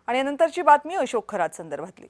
आणि यानंतरची बातमी अशोक खरात संदर्भातली।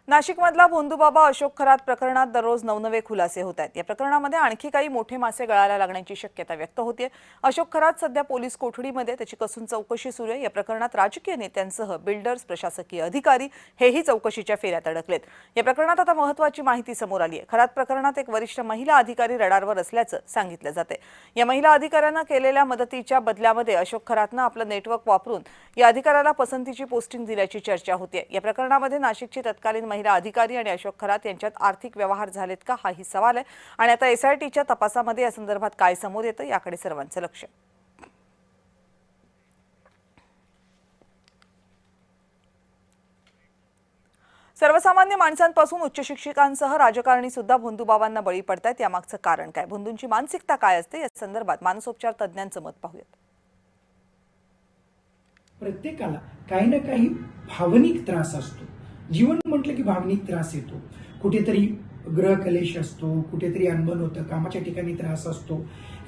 नाशिकमधला भोंदूबाबा अशोक खरात प्रकरणात दररोज नवनवे खुलासे होत आहेत। या प्रकरणामध्ये आणखी काही मोठे मासे गळायला लागण्याची शक्यता व्यक्त होते। अशोक खरात सध्या पोलीस कोठडीमध्ये, त्याची कसून चौकशी सुरू आहे। या प्रकरणात राजकीय नेत्यांसह बिल्डर्स, प्रशासकीय अधिकारी हेही चौकशीच्या फेऱ्यात अडकलेत। या प्रकरणात आता महत्त्वाची माहिती समोर आली आहे। खरात प्रकरणात एक वरिष्ठ महिला अधिकारी रडारवर असल्याचं सांगितलं जाते। या महिला अधिकाऱ्यांना केलेल्या मदतीच्या बदल्यामध्ये अशोक खरातनं आपलं नेटवर्क वापरून या अधिकाऱ्याला पसंतीची पोस्टिंग दिल्याची चर्चा होते। या प्रकरणामध्ये नाशिकची तत्कालीन महिला अधिकारी आणि अशोक खरात यांच्यात आर्थिक व्यवहार झालेत का, हाही सवाल आहे। आणि आता एसआयटीच्या तपासामध्ये या संदर्भात काय समोर येतं याकडे सर्वांचं लक्ष। सर्वसामान्य माणसांपासून उच्च शिक्षिकांसह राजकारणी सुद्धा भोंदूबाबांना बळी पडतायत। यामागचं कारण काय, भोंदूंची मानसिकता काय असते, या संदर्भात मानसोपचार तज्ञांचं मत पाहूयात। प्रत्येकाला काही ना काही भावनिक त्रास असतो। जीवन म्हटलं की भावनिक त्रास येतो। कुठेतरी ग्रहकलेश असतो, कुठेतरी अनबन होतं, कामाच्या ठिकाणी त्रास असतो।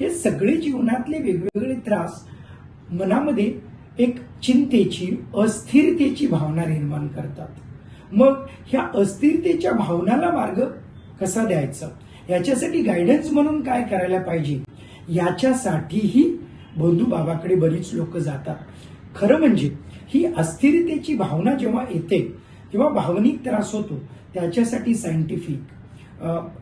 हे सगळे जीवनातले वेगवेगळे त्रास मनामध्ये एक चिंतेची, अस्थिरतेची भावना निर्माण करतात। मग ह्या अस्थिरतेच्या भावनाला मार्ग कसा द्यायचा, याच्यासाठी गायडन्स म्हणून काय करायला पाहिजे, याच्यासाठीही भोंदूबाबाकडे बरीच लोक जातात। खरं म्हणजे ही अस्थिरतेची भावना जेव्हा येते किंवा भावनिक त्रास होतो, त्याच्यासाठी सायंटिफिक,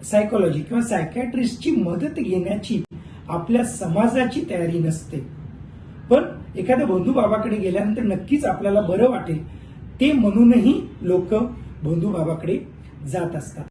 सायकोलॉजी किंवा सायकॅट्रिस्टची मदत घेण्याची आपल्या समाजाची तयारी नसते। पण एखाद्या भोंदूबाबाकडे गेल्यानंतर नक्कीच आपल्याला बरं वाटेल, ते म्हणूनही लोक भोंदूबाबाकडे जात असतात।